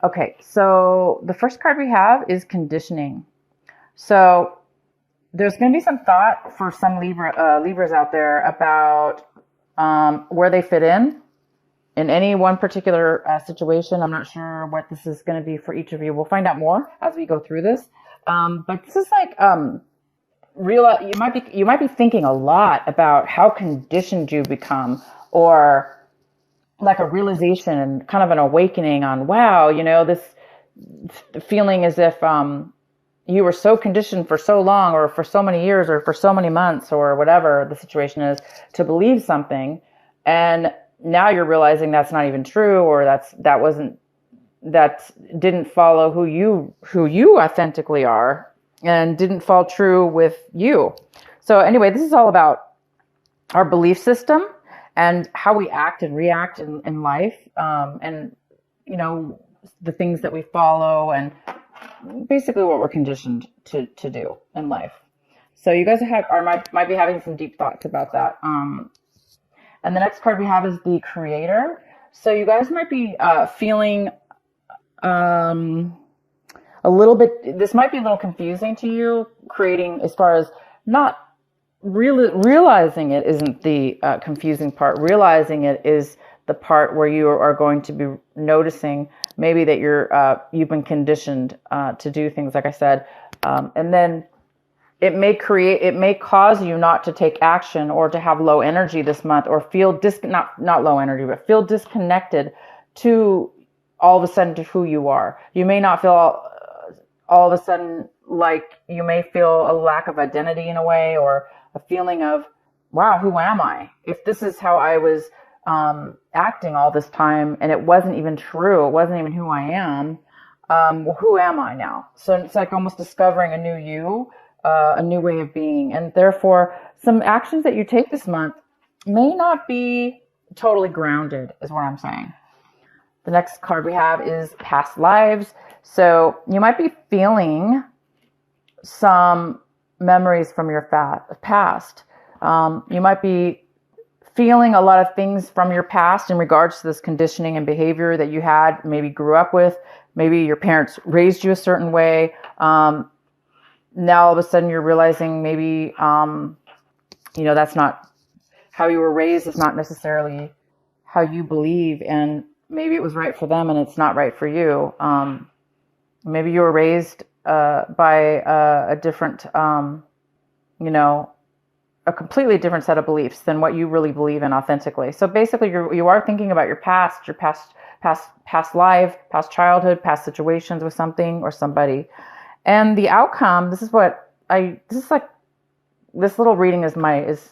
Okay, so the first card we have is conditioning. So there's going to be some thought for some Libras out there about where they fit in any one particular situation. I'm not sure what this is going to be for each of you. We'll find out more as we go through this. But this is like real. You might be thinking a lot about how conditioned you become, or like a realization and kind of an awakening on, wow, this feeling as if you were so conditioned for so long, or for so many years, or for so many months, or whatever the situation is, to believe something, and now you're realizing that's not even true, or that didn't follow who you authentically are, and didn't fall true with you. So anyway, this is all about our belief system and how we act and react in life, and the things that we follow, and basically what we're conditioned to do in life. So you guys might be having some deep thoughts about that. And the next card we have is the Creator. So you guys might be feeling a little bit. This might be a little confusing to you. Creating, as far as not realizing it, isn't the confusing part. Realizing it is the part where you are going to be noticing maybe that you've been conditioned to do things, like I said, and then it may cause you not to take action, or to have low energy this month, or feel not low energy, but feel disconnected to all of a sudden to who you are. You may not feel all of a sudden, like you may feel a lack of identity in a way, or a feeling of, wow, who am I? If this is how I was acting all this time, and it wasn't even true, it wasn't even who I am, well, who am I now? So it's like almost discovering a new you, a new way of being. And therefore, some actions that you take this month may not be totally grounded, is what I'm saying. The next card we have is past lives. So you might be feeling some memories from your past. You might be feeling a lot of things from your past in regards to this conditioning and behavior that you had, maybe grew up with. Maybe your parents raised you a certain way. Now all of a sudden you're realizing maybe, that's not how you were raised. It's not necessarily how you believe, and maybe it was right for them and it's not right for you. Maybe you were raised by a different, a completely different set of beliefs than what you really believe in authentically. So basically you are thinking about your past life, past childhood, past situations with something or somebody. And the outcome, this little reading is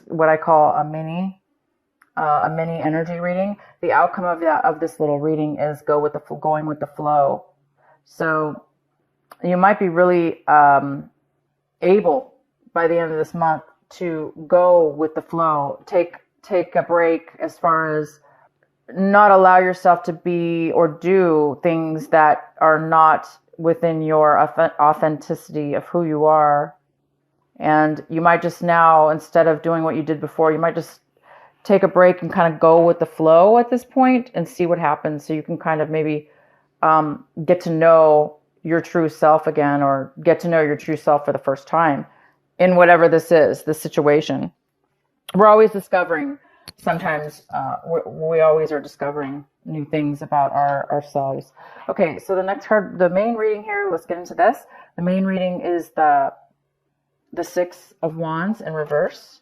what I call a mini energy reading. The outcome of this little reading is going with the flow. So you might be really able by the end of this month to go with the flow. Take a break, as far as not allow yourself to be or do things that are not within your authenticity of who you are. And you might just now, instead of doing what you did before, you might just take a break and kind of go with the flow at this point and see what happens. So you can kind of maybe get to know your true self again, or get to know your true self for the first time in whatever this is, this situation. We're always discovering. Sometimes we always are discovering new things about ourselves. Okay, so the main reading here, let's get into this. The main reading is the Six of Wands in reverse.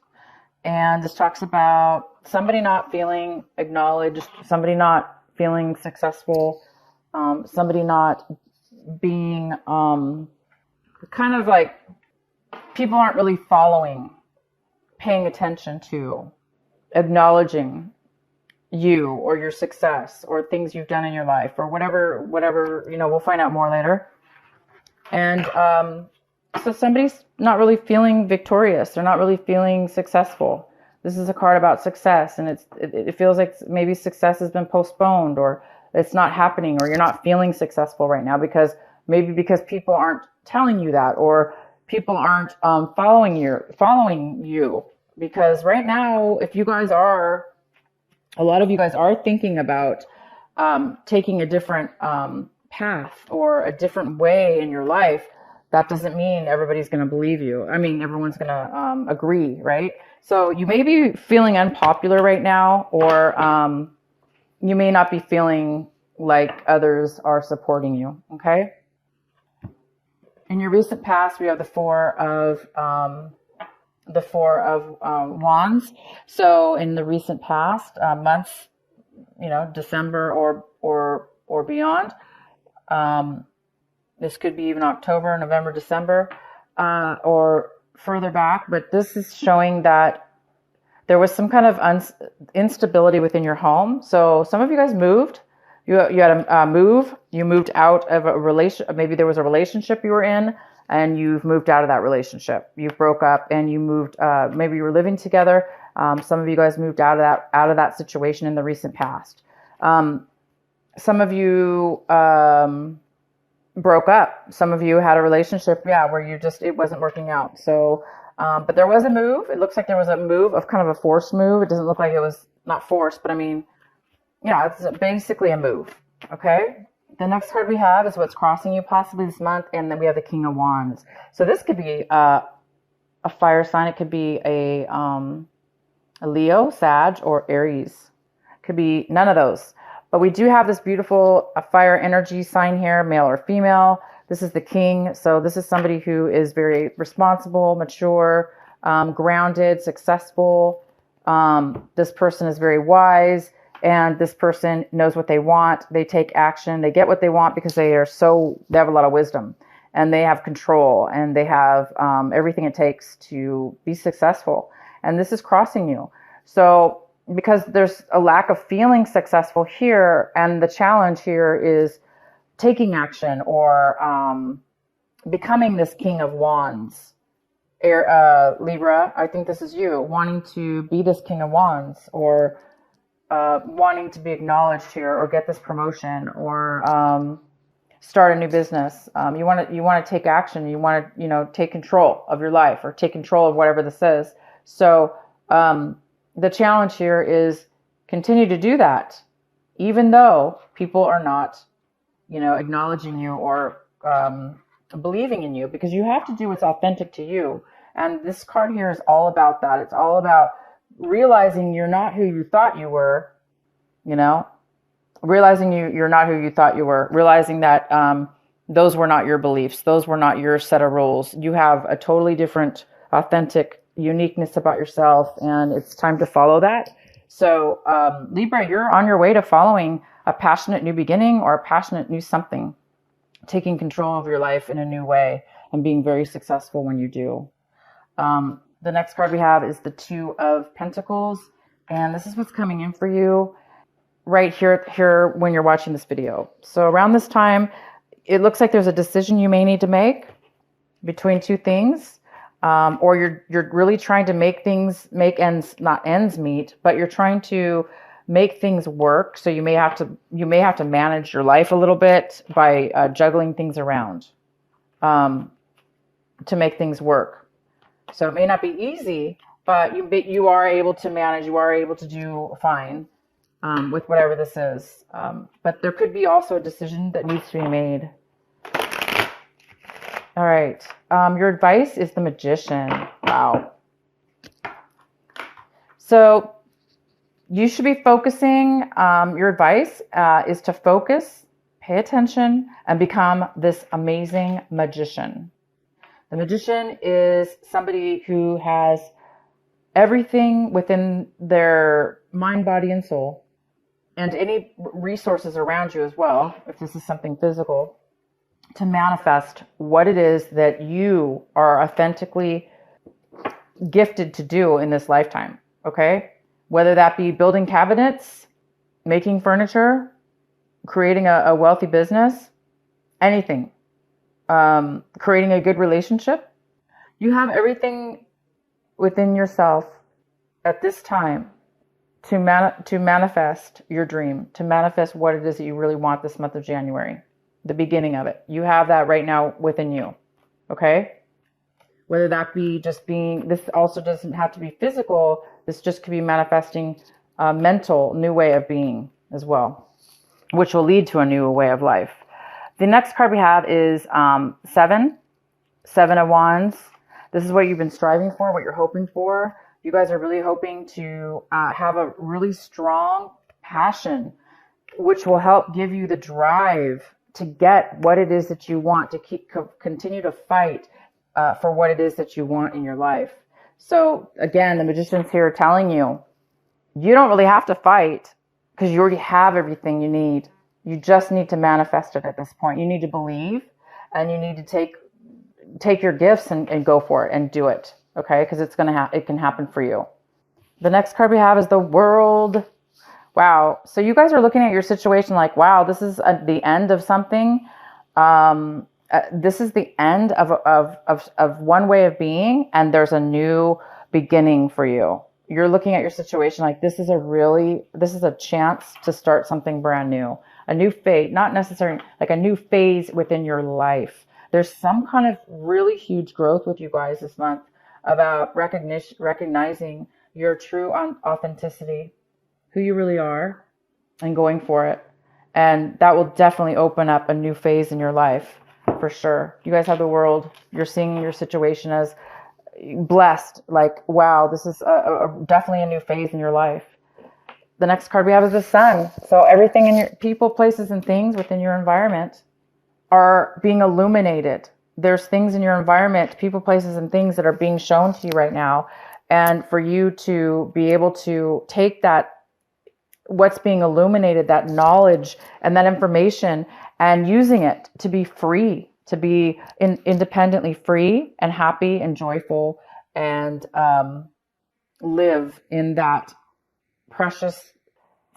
And this talks about somebody not feeling acknowledged, somebody not feeling successful, somebody not being kind of like people aren't really paying attention to, acknowledging you or your success or things you've done in your life or whatever, we'll find out more later. And so somebody's not really feeling victorious. They're not really feeling successful. This is a card about success, and it feels like maybe success has been postponed, or it's not happening, or you're not feeling successful right now because people aren't telling you that, or people aren't following you. Because right now, a lot of you guys are thinking about taking a different path or a different way in your life, that doesn't mean everybody's going to believe you. I mean, everyone's going to agree, right? So you may be feeling unpopular right now, or you may not be feeling like others are supporting you, okay? In your recent past, we have the Four of Wands. So in the recent past, months, December or beyond. This could be even October, November, December, or further back. But this is showing that there was some kind of instability within your home. So some of you guys moved. You had a move. You moved out of a relation. Maybe there was a relationship you were in, and you've moved out of that relationship. You broke up, and you moved. Maybe you were living together. Some of you guys moved out of that situation in the recent past. Some of you broke up. Some of you had a relationship, where it wasn't working out. So, but there was a move. It looks like there was a move of kind of a forced move. It doesn't look like it was not forced, but I mean, it's basically a move. Okay. The next card we have is what's crossing you possibly this month, and then we have the King of Wands. So this could be a fire sign. It could be a Leo, Sag, or Aries. Could be none of those. But we do have this beautiful fire energy sign here, male or female. This is the King. So this is somebody who is very responsible, mature, grounded, successful. This person is very wise, and this person knows what they want. They take action. They get what they want because they have a lot of wisdom, and they have control, and they have everything it takes to be successful. And this is crossing you. So because there's a lack of feeling successful here, and the challenge here is taking action or becoming this King of Wands. Libra, I think this is you, wanting to be this King of Wands, or wanting to be acknowledged here, or get this promotion, or start a new business. You want to take action. You want to take control of your life, or take control of whatever this is. So the challenge here is continue to do that, even though people are not, acknowledging you or believing in you, because you have to do what's authentic to you. And this card here is all about that. It's all about realizing you're not who you thought you were, realizing you're not who you thought you were, realizing that those were not your beliefs. Those were not your set of rules. You have a totally different, authentic uniqueness about yourself, and it's time to follow that. So Libra, you're on your way to following a passionate new beginning, or a passionate new something, taking control of your life in a new way, and being very successful when you do. The next card we have is the Two of Pentacles, and this is what's coming in for you right here when you're watching this video. So around this time, it looks like there's a decision you may need to make between two things. Or you're really trying to make ends meet, but you're trying to make things work. So you may have to manage your life a little bit by juggling things around to make things work. So it may not be easy, but you are able to manage. You are able to do fine with whatever this is. But there could be also a decision that needs to be made. All right. Your advice is the Magician. Wow. So you should be focusing. Your advice is to focus, pay attention, and become this amazing magician. The magician is somebody who has everything within their mind, body, and soul, and any resources around you as well, if this is something physical, to manifest what it is that you are authentically gifted to do in this lifetime, okay? Whether that be building cabinets, making furniture, creating a wealthy business, anything, creating a good relationship. You have everything within yourself at this time to manifest your dream, to manifest what it is that you really want this month of January. The beginning of it. You have that right now within you. Okay? Whether that be just this also doesn't have to be physical. This just could be manifesting a mental new way of being as well, which will lead to a new way of life. The next card we have is Seven of Wands. This is what you've been striving for, what you're hoping for. You guys are really hoping to have a really strong passion, which will help give you the drive to get what it is that you want, to continue to fight for what it is that you want in your life. So again, the Magician's here telling you, you don't really have to fight because you already have everything you need. You just need to manifest it at this point. You need to believe, and you need to take your gifts and go for it and do it. Okay, because it can happen for you. The next card we have is the World. Wow. So you guys are looking at your situation like, wow, this is the end of something. This is the end of one way of being, and there's a new beginning for you. You're looking at your situation like this is a chance to start something brand new, a new phase, not necessarily like a new phase within your life. There's some kind of really huge growth with you guys this month about recognizing your true authenticity, who you really are, and going for it. And that will definitely open up a new phase in your life for sure. You guys have the World. You're seeing your situation as blessed, like, wow, this is definitely a new phase in your life. The next card we have is the Sun. So everything in your people, places, and things within your environment are being illuminated. There's things in your environment, people, places, and things that are being shown to you right now. And for you to be able to take that, what's being illuminated, that knowledge and that information, and using it to be free, to be independently free and happy and joyful, and live in that precious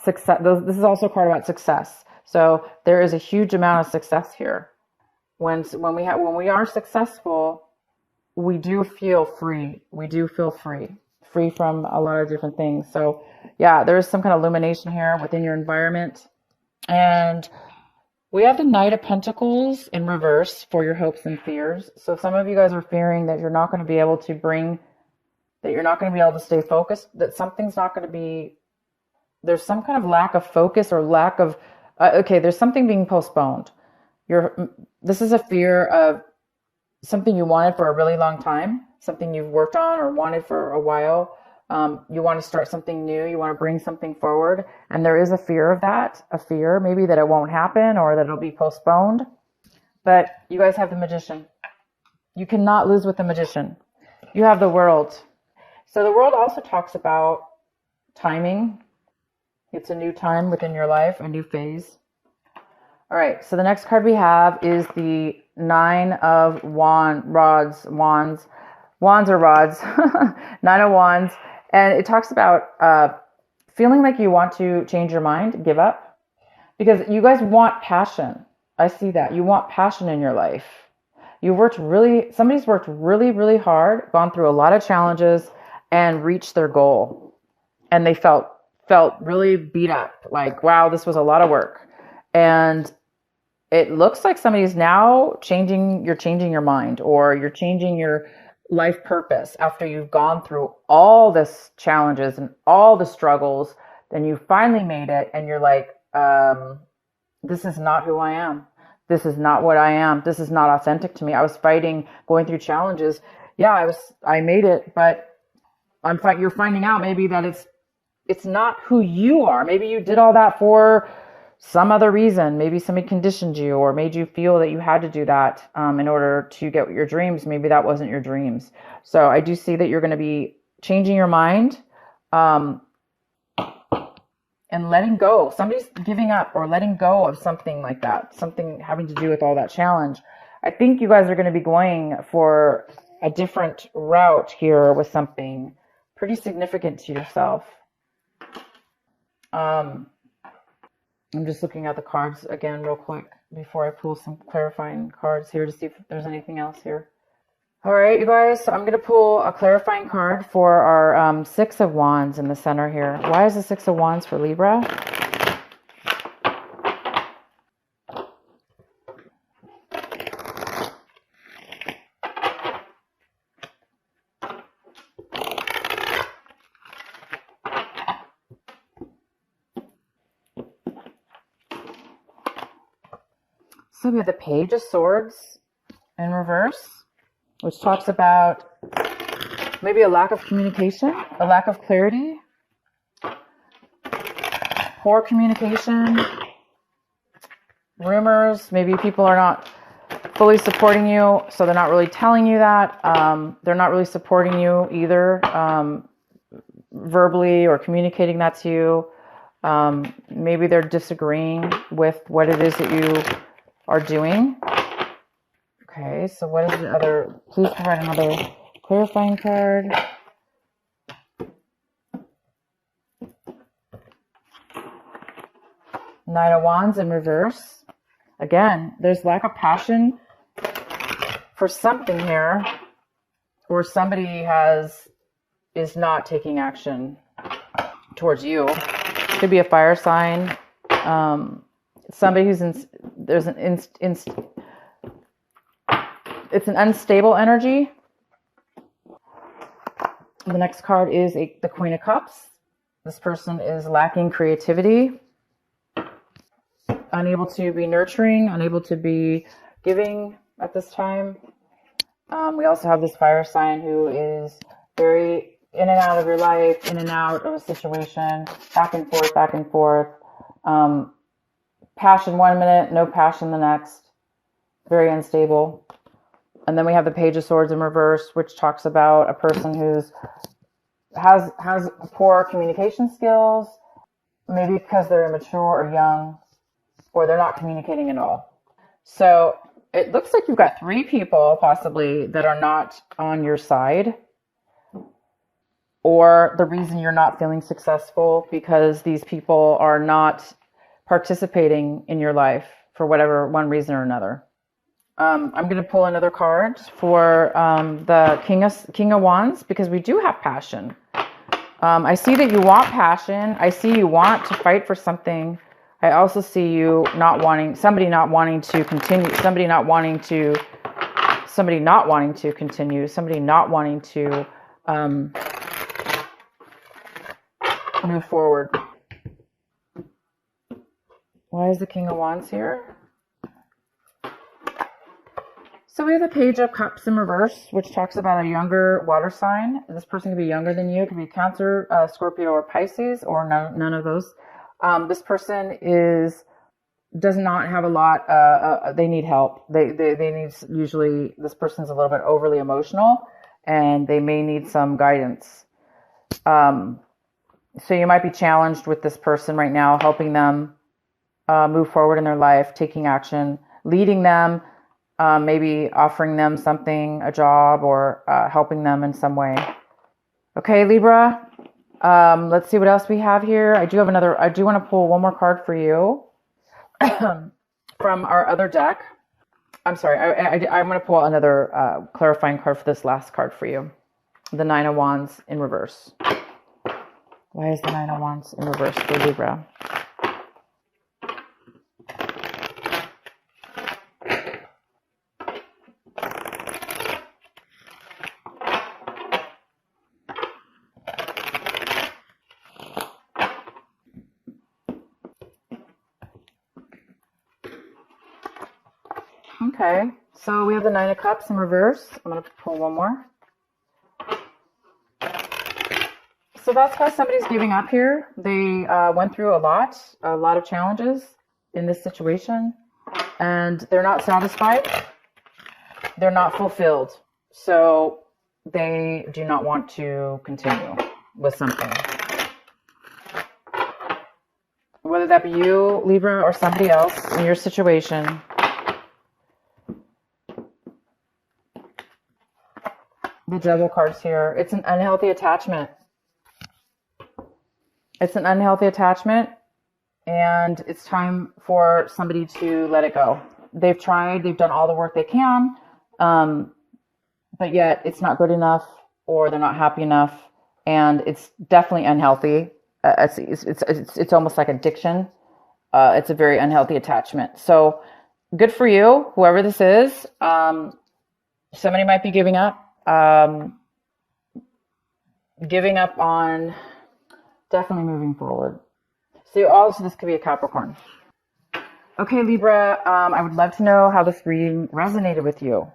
success. This is also a card about success. So there is a huge amount of success here. When we are successful, we do feel free. We do feel free from a lot of different things. So yeah, there is some kind of illumination here within your environment. And we have the Knight of Pentacles in reverse for your hopes and fears. So some of you guys are fearing that you're not going to be able to stay focused, that something's not going to be, there's some kind of lack of focus or lack of, there's something being postponed. This is a fear of something you wanted for a really long time, something you've worked on or wanted for a while. You want to start something new. You want to bring something forward. And there is a fear of that, a fear maybe that it won't happen or that it'll be postponed. But you guys have the Magician. You cannot lose with the Magician. You have the World. So the World also talks about timing. It's a new time within your life, a new phase. All right, so the next card we have is the Nine of Wands. Wands or rods. Nine of Wands. And it talks about feeling like you want to change your mind, give up. Because you guys want passion. I see that. You want passion in your life. Somebody's worked really, really hard, gone through a lot of challenges, and reached their goal. And they felt really beat up. Like, wow, this was a lot of work. And it looks like somebody's now you're changing your mind, or you're changing your life purpose after you've gone through all this challenges and all the struggles. Then you finally made it, and you're like, this is not who I am. This is not what I am. This is not authentic to me. I was fighting, going through challenges. Yeah, I made it, but you're finding out maybe that it's not who you are. Maybe you did all that for some other reason. Maybe somebody conditioned you or made you feel that you had to do that in order to get your dreams. Maybe that wasn't your dreams. So I do see that you're going to be changing your mind and letting go. Somebody's giving up or letting go of something like that, something having to do with all that challenge. I think you guys are going to be going for a different route here with something pretty significant to yourself. I'm just looking at the cards again real quick before I pull some clarifying cards here to see if there's anything else here. All right, you guys, so I'm going to pull a clarifying card for our Six of Wands in the center here. Why is the Six of Wands for Libra? So we have the Page of Swords in reverse, which talks about maybe a lack of communication, a lack of clarity, poor communication, rumors. Maybe people are not fully supporting you, so they're not really telling you that. They're not really supporting you either, verbally or communicating that to you. Maybe they're disagreeing with what it is that you are doing. Okay, so what is the other? Please provide another clarifying card. Knight of Wands in reverse. Again, there's lack of passion for something here, or somebody is not taking action towards you. Could be a fire sign. Somebody who's it's an unstable energy. The next card is the Queen of Cups. This person is lacking creativity, unable to be nurturing, unable to be giving at this time. We also have this fire sign who is very in and out of your life, in and out of a situation, back and forth, back and forth. Passion one minute, no passion the next. Very unstable. And then we have the Page of Swords in reverse, which talks about a person who's has poor communication skills, maybe because they're immature or young, or they're not communicating at all. So it looks like you've got 3 people possibly that are not on your side, or the reason you're not feeling successful because these people are not participating in your life for whatever one reason or another. I'm going to pull another card for the King of Wands, because we do have passion. I see that you want passion. I see you want to fight for something. I also see you somebody not wanting to continue, somebody not wanting to move forward. Why is the King of Wands here? So we have the Page of Cups in reverse, which talks about a younger water sign. This person could be younger than you. It could be Cancer, Scorpio, or Pisces, or none of those. This person does not have a lot. They need help. They need, usually this person's a little bit overly emotional, and they may need some guidance. So you might be challenged with this person right now, helping them move forward in their life, taking action, leading them, maybe offering them something, a job, or helping them in some way. Okay, Libra. Let's see what else we have here. I do want to pull one more card for you from our other deck. I'm sorry. I'm going to pull another clarifying card for this last card for you. The Nine of Wands in reverse. Why is the Nine of Wands in reverse for Libra? Okay, so we have the Nine of Cups in reverse. I'm going to pull one more. So that's why somebody's giving up here. They went through a lot of challenges in this situation, and they're not satisfied. They're not fulfilled. So they do not want to continue with something. Whether that be you, Libra, or somebody else in your situation. The Devil card's here. It's an unhealthy attachment. It's an unhealthy attachment, and it's time for somebody to let it go. They've tried, they've done all the work they can, but yet it's not good enough, or they're not happy enough, and it's definitely unhealthy. It's almost like addiction. It's a very unhealthy attachment. So good for you, whoever this is. Somebody might be giving up. Giving up on definitely moving forward. So also this could be a Capricorn. Okay, Libra, I would love to know how this reading resonated with you.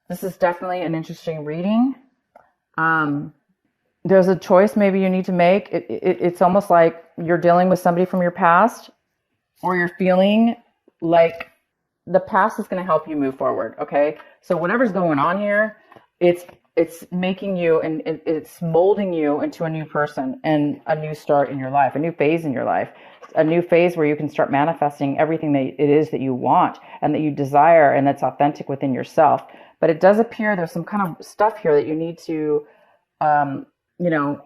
This is definitely an interesting reading. There's a choice maybe you need to make. It's almost like you're dealing with somebody from your past, or you're feeling like the past is going to help you move forward. Okay, so whatever's going on here, it's making you, and it's molding you into a new person and a new start in your life, a new phase in your life, a new phase where you can start manifesting everything that it is that you want and that you desire and that's authentic within yourself. But it does appear there's some kind of stuff here that you need to you know,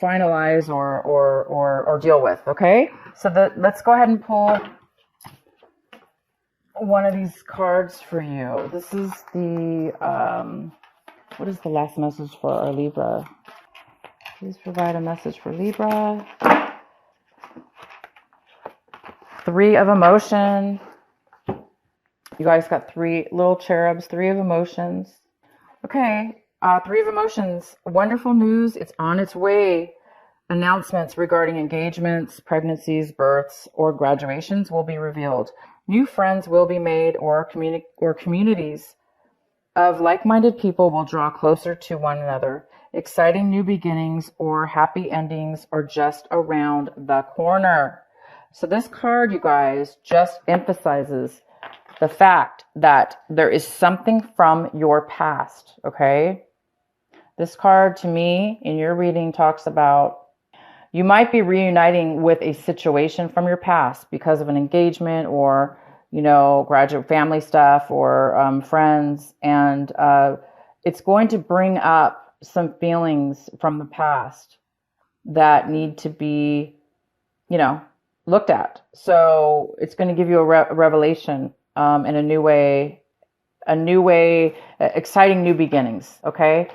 finalize or deal with. Okay, so let's go ahead and pull one of these cards for you. This is the what is the last message for our Libra? Please provide a message for Libra. Three of emotion. You guys got three little cherubs, three of emotions. Okay, three of emotions. Wonderful news. It's on its way. Announcements regarding engagements, pregnancies, births, or graduations will be revealed. New friends will be made, or communities of like-minded people will draw closer to one another. Exciting new beginnings or happy endings are just around the corner. So this card, you guys, just emphasizes the fact that there is something from your past, okay? This card, to me, in your reading, talks about you might be reuniting with a situation from your past because of an engagement or, graduate family stuff or friends. And it's going to bring up some feelings from the past that need to be, looked at. So it's going to give you a revelation in a new way, exciting new beginnings, okay?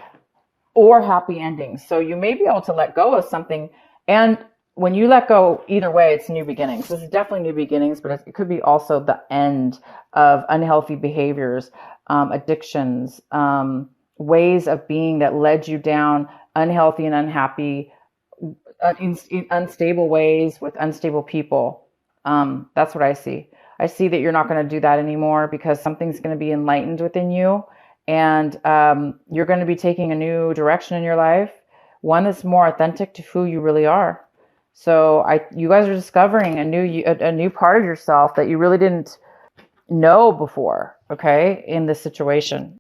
Or happy endings. So you may be able to let go of something. And when you let go, either way, it's new beginnings. This is definitely new beginnings, but it could be also the end of unhealthy behaviors, addictions, ways of being that led you down unhealthy and unhappy, in unstable ways with unstable people. That's what I see. I see that you're not going to do that anymore because something's going to be enlightened within you. And you're going to be taking a new direction in your life, one that's more authentic to who you really are. So you guys are discovering a new part of yourself that you really didn't know before, okay, in this situation.